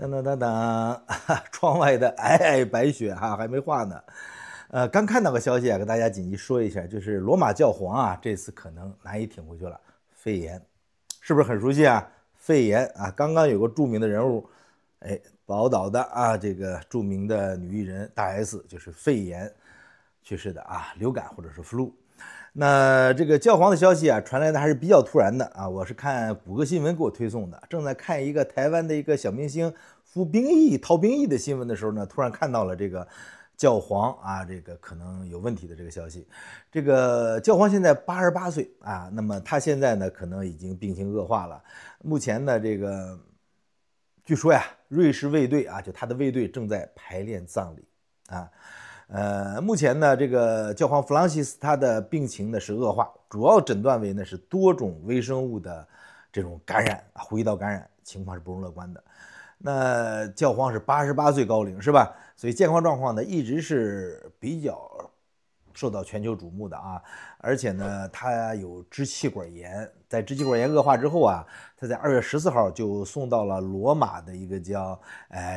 当当当当，窗外的皑皑白雪还没化呢。刚看到个消息啊，跟大家紧急说一下，就是罗马教皇啊，这次可能难以挺回去了，肺炎，是不是很熟悉啊？肺炎啊，刚刚有个著名的人物，宝岛的啊，这个著名的女艺人大 S 就是肺炎去世的啊，流感或者是 flu。那这个教皇的消息啊，传来的还是比较突然的啊！我是看谷歌新闻给我推送的，正在看一个台湾的一个小明星服兵役、逃兵役的新闻的时候呢，突然看到了这个教皇啊，这个可能有问题的这个消息。这个教皇现在88岁啊，那么他现在呢，可能已经病情恶化了。目前呢，这个据说呀，瑞士卫队啊，就他的卫队正在排练葬礼啊。目前呢，这个教皇弗朗西斯他的病情呢是恶化，主要诊断为呢是多种微生物的这种感染啊，呼吸道感染，情况是不容乐观的。那教皇是88岁高龄是吧？所以健康状况呢一直是比较受到全球瞩目的啊，而且呢，他有支气管炎，在支气管炎恶化之后啊，他在2月14号就送到了罗马的一个叫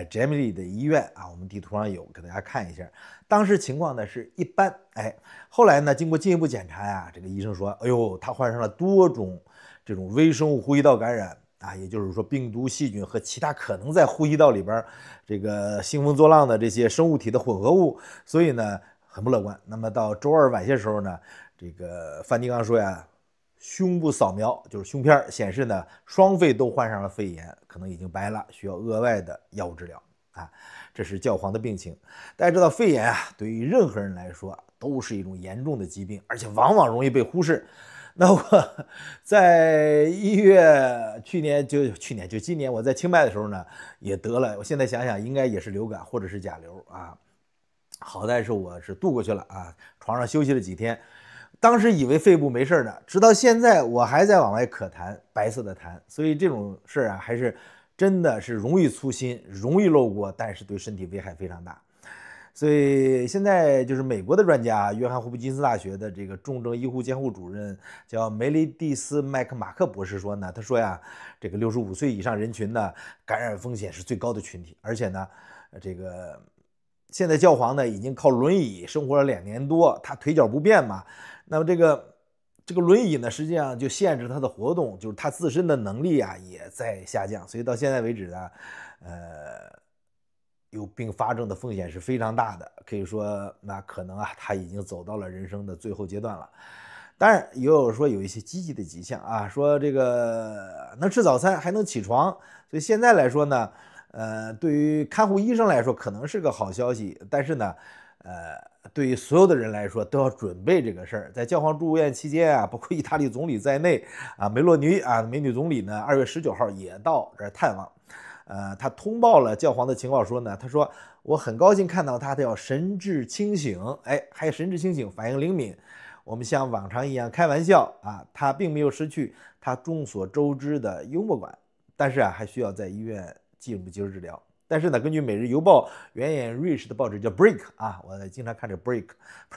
Gemelli 的医院啊，我们地图上有，给大家看一下。当时情况呢是一般，后来呢经过进一步检查呀，这个医生说，哎呦，他患上了多种这种微生物呼吸道感染啊，也就是说病毒、细菌和其他可能在呼吸道里边这个兴风作浪的这些生物体的混合物，所以呢很不乐观。那么到周二晚些时候呢，这个梵蒂冈说呀，胸部扫描就是胸片显示呢，双肺都患上了肺炎，可能已经白了，需要额外的药物治疗啊。这是教皇的病情。大家知道肺炎啊，对于任何人来说都是一种严重的疾病，而且往往容易被忽视。那我在去年就今年我在清迈的时候呢，也得了。我现在想想，应该也是流感或者是甲流啊。好在是我是度过去了啊，床上休息了几天。当时以为肺部没事呢，直到现在我还在往外咳痰，白色的痰。所以这种事啊，还是真的是容易粗心，容易漏过，但是对身体危害非常大。所以现在就是美国的专家，约翰霍普金斯大学的这个重症医护监护主任叫梅丽蒂斯麦克马克博士说呢，他说呀，这个65岁以上人群呢，感染风险是最高的群体，而且呢，这个现在教皇呢已经靠轮椅生活了2年多，他腿脚不便嘛，那么这个轮椅呢，实际上就限制他的活动，就是他自身的能力啊也在下降，所以到现在为止呢，有并发症的风险是非常大的，可以说那可能啊他已经走到了人生的最后阶段了。当然也有说有一些积极的迹象啊，说这个能吃早餐还能起床，所以现在来说呢，对于看护医生来说可能是个好消息，但是呢，对于所有的人来说都要准备这个事儿。在教皇住院期间啊，包括意大利总理在内啊，梅洛尼啊，美女总理呢，2月19号也到这儿探望。他通报了教皇的情报说呢，他说我很高兴看到他要神志清醒，还神志清醒，反应灵敏。我们像往常一样开玩笑啊，他并没有失去他众所周知的幽默感，但是啊，还需要在医院进一步接受治疗。但是呢，根据《每日邮报》原眼瑞士的报纸叫 Break 啊，我经常看这 Break，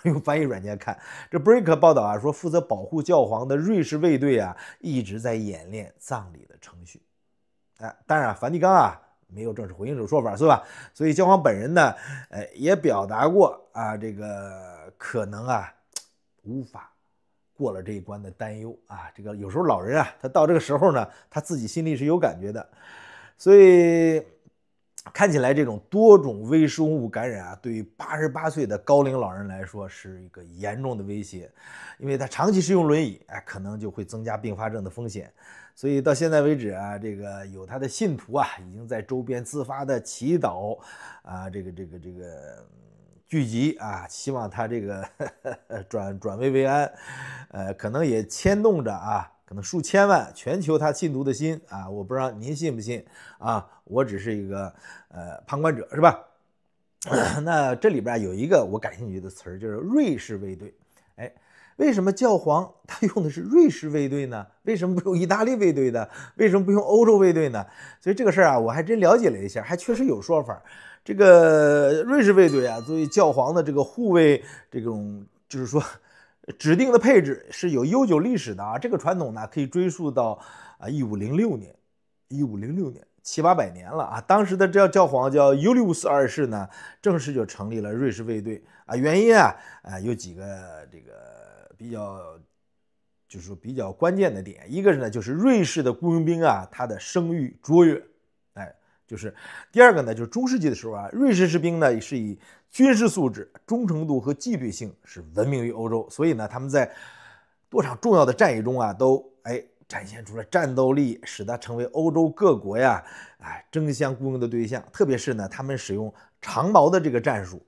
用翻译软件看。这 Break 报道啊，说负责保护教皇的瑞士卫队啊，一直在演练葬礼的程序。当然梵蒂冈啊没有正式回应这种说法，是吧？所以教皇本人呢，也表达过啊，这个可能啊无法过了这一关的担忧啊。这个有时候老人啊，他到这个时候呢，他自己心里是有感觉的，所以看起来这种多种微生物感染啊，对于88岁的高龄老人来说是一个严重的威胁，因为他长期使用轮椅，可能就会增加并发症的风险。所以到现在为止啊，这个有他的信徒啊，已经在周边自发的祈祷啊，这个聚集啊，希望他这个转危为安，可能也牵动着啊，可能数千万全球他信徒的心啊，我不知道您信不信啊，我只是一个旁观者是吧？那这里边有一个我感兴趣的词儿，就是瑞士卫队，为什么教皇他用的是瑞士卫队呢？为什么不用意大利卫队呢？为什么不用欧洲卫队呢？所以这个事儿啊，我还真了解了一下，还确实有说法。这个瑞士卫队啊，作为教皇的这个护卫，这种就是说指定的配置是有悠久历史的啊。这个传统呢，可以追溯到1506年。1506年， 700-800年了啊。当时的这教皇叫尤利乌斯二世呢，正式就成立了瑞士卫队啊。原因有几个这个比较关键的点，一个呢就是瑞士的雇佣兵他的声誉卓越，就是第二个呢就是中世纪的时候瑞士士兵呢是以军事素质、忠诚度和纪律性是闻名于欧洲，所以呢他们在多场重要的战役中都展现出了战斗力，使他成为欧洲各国争相雇佣的对象。特别是呢他们使用长矛的这个战术，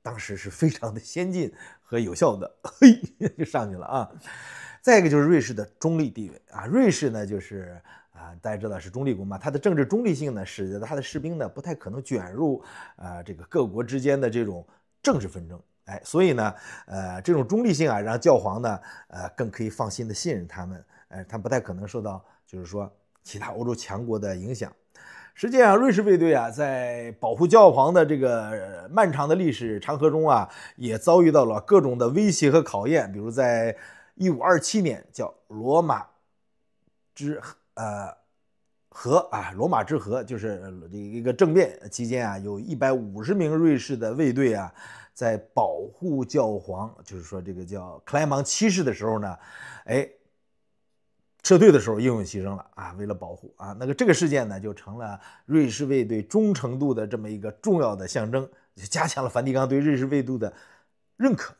当时是非常的先进和有效的，就上去了啊。再一个就是瑞士的中立地位瑞士呢就是大家知道是中立国嘛，它的政治中立性呢，使得它的士兵呢不太可能卷入这个各国之间的这种政治纷争，所以呢这种中立性让教皇呢更可以放心的信任他们，他不太可能受到就是说其他欧洲强国的影响。实际上瑞士卫队在保护教皇的这个漫长的历史长河中也遭遇到了各种的威胁和考验。比如在1527年叫罗马之河，就是一个政变期间有150名瑞士的卫队在保护教皇，就是说这个叫克莱芒七世的时候呢撤退的时候英勇牺牲了为了保护这个事件呢就成了瑞士卫队忠诚度的这么一个重要的象征，就加强了梵蒂冈对瑞士卫队的认可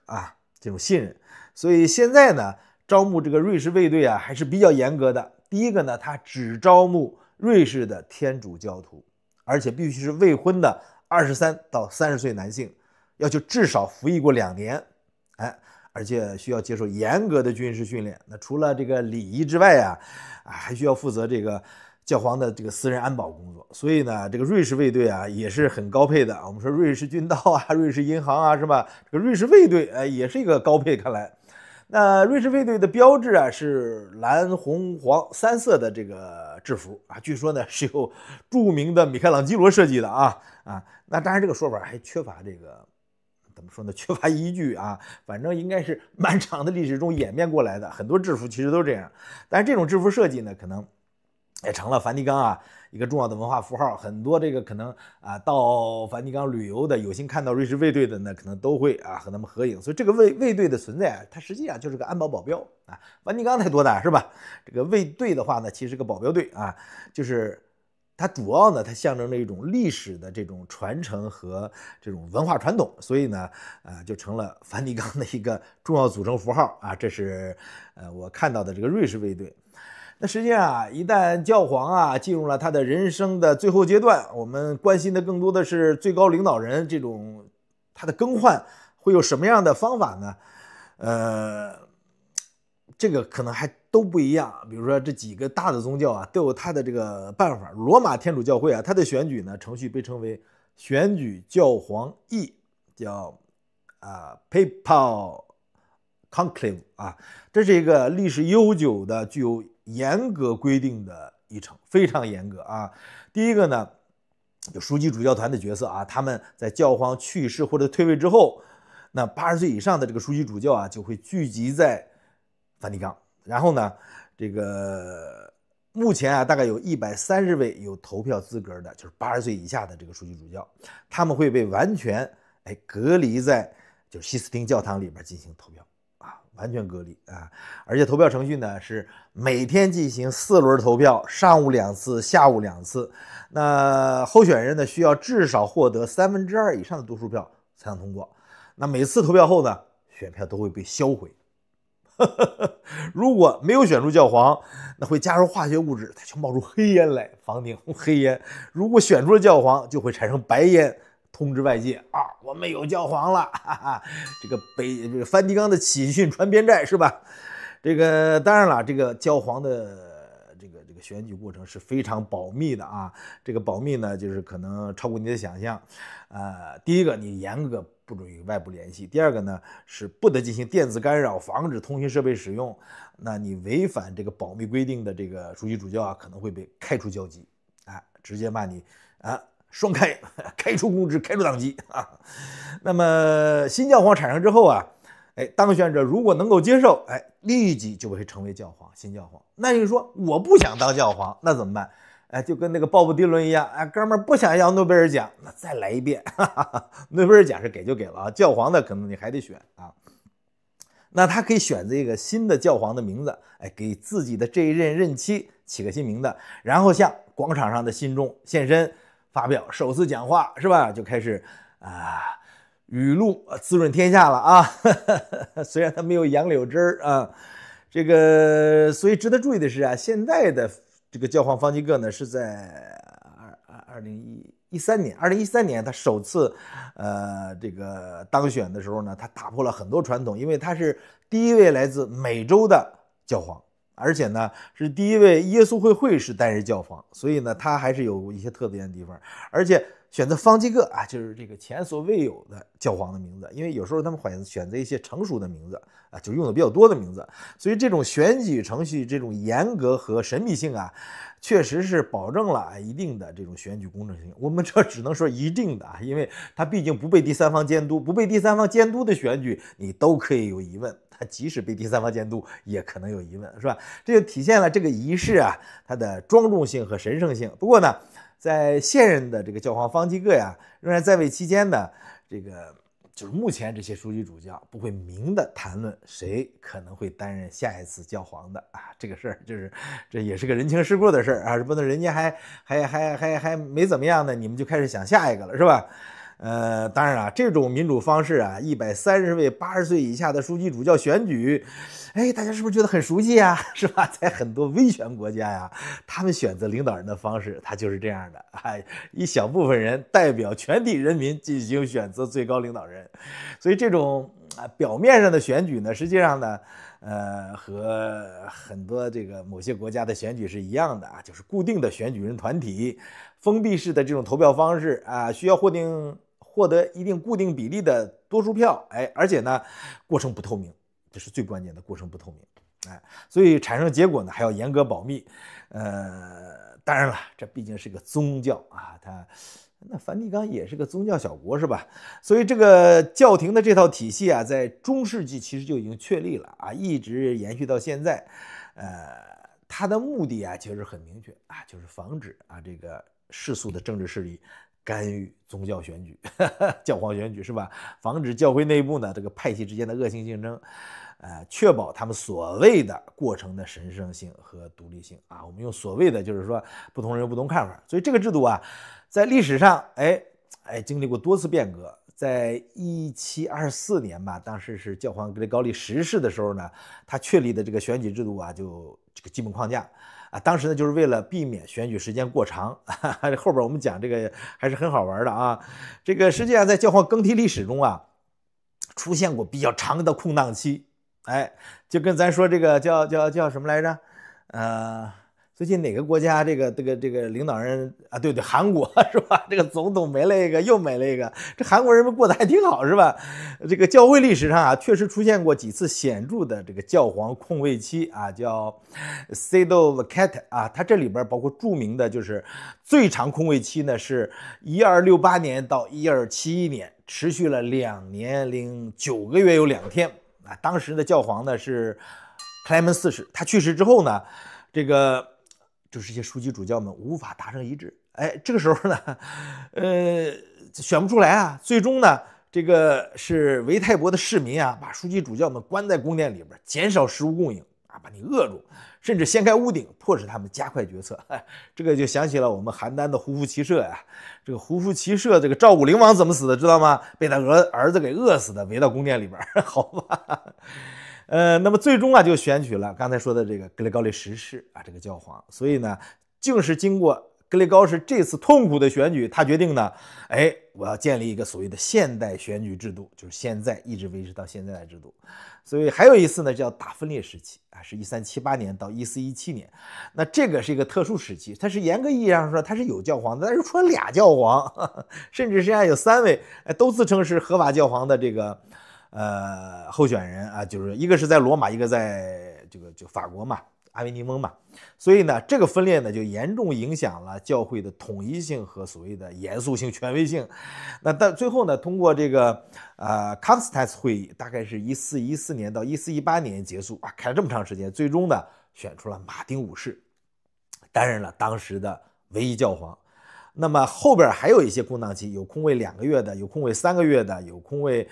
这种信任。所以现在呢招募这个瑞士卫队还是比较严格的。第一个呢，他只招募瑞士的天主教徒，而且必须是未婚的23到30岁男性，要求至少服役过2年，而且需要接受严格的军事训练。那除了这个礼仪之外还需要负责这个教皇的这个私人安保工作。所以呢，这个瑞士卫队也是很高配的。我们说瑞士军刀瑞士银行是吧？这个瑞士卫队也是一个高配，看来。那瑞士卫队的标志是蓝红黄3色的这个制服据说呢是由著名的米开朗基罗设计的那当然这个说法还缺乏这个怎么说呢？缺乏依据反正应该是漫长的历史中演变过来的，很多制服其实都这样。但是这种制服设计呢，可能也成了梵蒂冈一个重要的文化符号。很多这个可能到梵蒂冈旅游的，有幸看到瑞士卫队的呢，可能都会和他们合影。所以这个卫队的存在它实际上就是个安保保镖梵蒂冈才多大是吧？这个卫队的话呢，其实是个保镖队就是它主要呢，它象征着一种历史的这种传承和这种文化传统，所以呢，就成了梵蒂冈的一个重要组成符号这是我看到的这个瑞士卫队。那实际上一旦教皇进入了他的人生的最后阶段，我们关心的更多的是最高领导人这种他的更换会有什么样的方法呢？这个可能还都不一样。比如说这几个大的宗教都有他的这个办法。罗马天主教会它的选举呢程序被称为选举教皇议，叫Papal Conclave 这是一个历史悠久的、具有严格规定的议程，非常严格第一个呢，有枢机主教团的角色他们在教皇去世或者退位之后，那80岁以上的这个枢机主教就会聚集在梵蒂冈。然后呢，这个目前大概有130位有投票资格的，就是80岁以下的这个枢机主教，他们会被完全隔离在就是西斯廷教堂里边进行投票完全隔离而且投票程序呢是每天进行4轮投票，上午2次，下午2次。那候选人呢需要至少获得2/3以上的多数票才能通过。那每次投票后呢，选票都会被销毁。如果没有选出教皇，那会加入化学物质，它就冒出黑烟来，房顶黑烟。如果选出了教皇，就会产生白烟，通知外界我们有教皇了，这个梵蒂冈的喜讯传边寨是吧？这个当然了，这个教皇的这个选举过程是非常保密的这个保密呢，就是可能超过你的想象。第一个，你严格不准与外部联系；第二个呢，是不得进行电子干扰，防止通讯设备使用。那你违反这个保密规定的这个枢机主教可能会被开除教籍直接骂你双开除公职，开除党籍那么新教皇产生之后当选者如果能够接受立即就会成为教皇，新教皇。那你说我不想当教皇，那怎么办？就跟那个鲍勃迪伦一样，哥们儿不想要诺贝尔奖，那再来一遍，诺贝尔奖是给就给了啊，教皇的可能你还得选啊。那他可以选择一个新的教皇的名字，给自己的这一任任期起个新名字，然后向广场上的信众现身，发表首次讲话，是吧？就开始语录滋润天下了啊。虽然他没有杨柳枝啊，这个所以值得注意的是啊，现在的这个教皇方济各呢是在2013年他首次这个当选的时候呢，他打破了很多传统，因为他是第一位来自美洲的教皇，而且呢是第一位耶稣会会士担任教皇，所以呢他还是有一些特别的地方，而且选择方济各就是这个前所未有的教皇的名字，因为有时候他们选择一些成熟的名字就用的比较多的名字，所以这种选举程序这种严格和神秘性确实是保证了一定的这种选举公正性。我们这只能说一定的因为它毕竟不被第三方监督，不被第三方监督的选举你都可以有疑问，它即使被第三方监督也可能有疑问，是吧？这就体现了这个仪式它的庄重性和神圣性。不过呢，在现任的这个教皇方济各仍然在位期间呢，这个就是目前这些书记主教不会明的谈论谁可能会担任下一次教皇的这个事儿就是这也是个人情世故的事儿不能人家还没怎么样呢，你们就开始想下一个了，是吧？当然这种民主方式130位80岁以下的书记主教选举，大家是不是觉得很熟悉是吧？在很多威权国家他们选择领导人的方式，他就是这样的一小部分人代表全体人民进行选择最高领导人。所以这种表面上的选举呢，实际上呢和很多这个某些国家的选举是一样的就是固定的选举人团体，封闭式的这种投票方式需要获得一定固定比例的多数票，而且呢过程不透明，这是最关键的，过程不透明，所以产生结果呢还要严格保密。当然了，这毕竟是个宗教那梵蒂冈也是个宗教小国，是吧？所以这个教廷的这套体系在中世纪其实就已经确立了一直延续到现在。它的目的其实很明确就是防止这个世俗的政治势力干预宗教选举教皇选举，是吧？防止教会内部呢这个派系之间的恶性竞争，确保他们所谓的过程的神圣性和独立性我们用所谓的就是说不同人有不同看法。所以这个制度在历史上经历过多次变革。在1724年吧，当时是教皇格雷高利10世的时候呢，他确立的这个选举制度就这个基本框架当时呢就是为了避免选举时间过长后边我们讲这个还是很好玩的这个实际上在教皇更替历史中出现过比较长的空档期，就跟咱说这个叫什么来着？最近哪个国家这个领导人对，韩国是吧？这个总统没了一个又没了一个，这韩国人们过得还挺好，是吧？这个教会历史上确实出现过几次显著的这个教皇空位期叫 Sado Vacate 它这里边包括著名的就是最长空位期呢是1268年到1271年，持续了2年零9个月有2天当时的教皇呢是克莱门4世，他去世之后呢，这个就是这些书记主教们无法达成一致，这个时候呢，选不出来最终呢，这个是维泰伯的市民把书记主教们关在宫殿里边，减少食物供应把你饿住，甚至掀开屋顶，迫使他们加快决策。这个就想起了我们邯郸的胡服骑射这个胡服骑射这个赵武灵王怎么死的，知道吗？被他儿子给饿死的，围到宫殿里边，好吧。那么最终就选取了刚才说的这个格雷高利10世这个教皇。所以呢，竟是经过格雷高士这次痛苦的选举，他决定呢，我要建立一个所谓的现代选举制度，就是现在一直维持到现在的制度。所以还有一次呢，叫大分裂时期是1378年到1417年。那这个是一个特殊时期，它是严格意义上说它是有教皇的，但是出了俩教皇，甚至实际上有3位都自称是合法教皇的这个候选人就是一个是在罗马，一个在就法国嘛，阿维尼翁嘛。所以呢，这个分裂呢就严重影响了教会的统一性和所谓的严肃性、权威性。那但最后呢，通过这个康斯坦茨会议，大概是1414年到1418年结束开了这么长时间，最终呢选出了马丁5世担任了当时的唯一教皇。那么后边还有一些空档期，有空位2个月的，有空位3个月的，有空位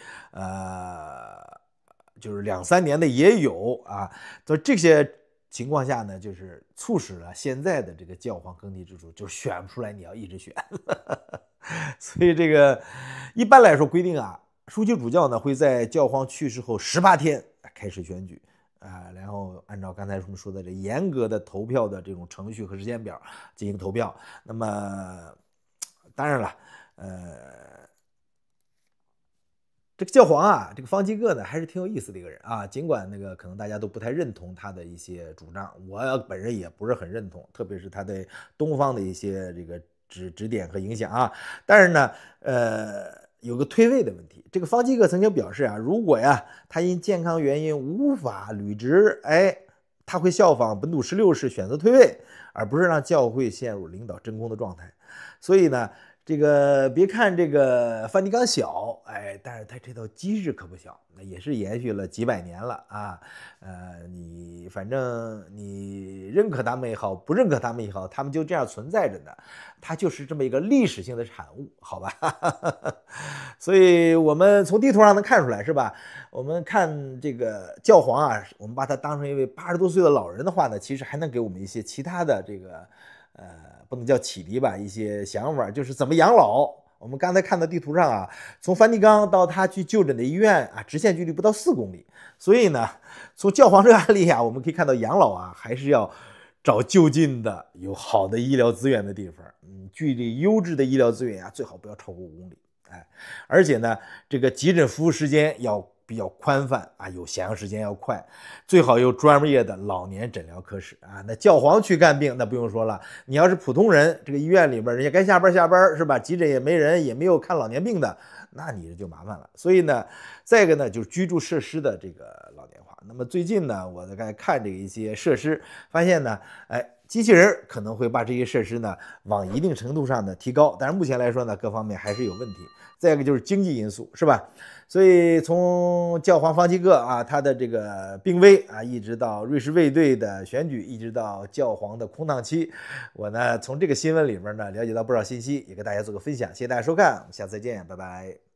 就是2、3年的也有啊。在这些情况下呢，就是促使了现在的这个教皇更替制度就选不出来，你要一直选。所以这个一般来说规定啊，枢机主教呢会在教皇去世后18天开始选举。然后按照刚才我们说的这严格的投票的这种程序和时间表进行投票。那么当然了，这个教皇啊，这个方济各呢还是挺有意思的一个人啊。尽管那个可能大家都不太认同他的一些主张，我本人也不是很认同，特别是他对东方的一些这个指点和影响啊。但是呢，有个退位的问题。这个方济各曾经表示啊，如果呀他因健康原因无法履职，他会效仿本笃16世选择退位，而不是让教会陷入领导真空的状态。所以呢，这个别看这个梵蒂冈小，但是它这套机制可不小，那也是延续了几百年了啊。你反正你认可他们也好，不认可他们也好，他们就这样存在着的，它就是这么一个历史性的产物，好吧？所以我们从地图上能看出来，是吧？我们看这个教皇啊，我们把他当成一位80多岁的老人的话呢，其实还能给我们一些其他的这个不能叫启迪吧，一些想法，就是怎么养老。我们刚才看到地图上啊，从梵蒂冈到他去就诊的医院啊，直线距离不到4公里。所以呢，从教皇这个案例啊，我们可以看到养老啊，还是要找就近的有好的医疗资源的地方。距离优质的医疗资源啊，最好不要超过5公里。而且呢，这个急诊服务时间要比较宽泛啊，有闲暇时间要快，最好有专业的老年诊疗科室啊。那教皇去看病，那不用说了，你要是普通人，这个医院里边人家该下班是吧？急诊也没人，也没有看老年病的，那你就麻烦了。所以呢，再一个呢，就是居住设施的这个老年化。那么最近呢，我在看这一些设施，发现呢，机器人可能会把这些设施呢往一定程度上的提高，但是目前来说呢，各方面还是有问题。再一个就是经济因素，是吧？所以从教皇方济各啊，他的这个病危啊，一直到瑞士卫队的选举，一直到教皇的空档期，我呢从这个新闻里面呢了解到不少信息，也给大家做个分享。谢谢大家收看，我们下次再见，拜拜。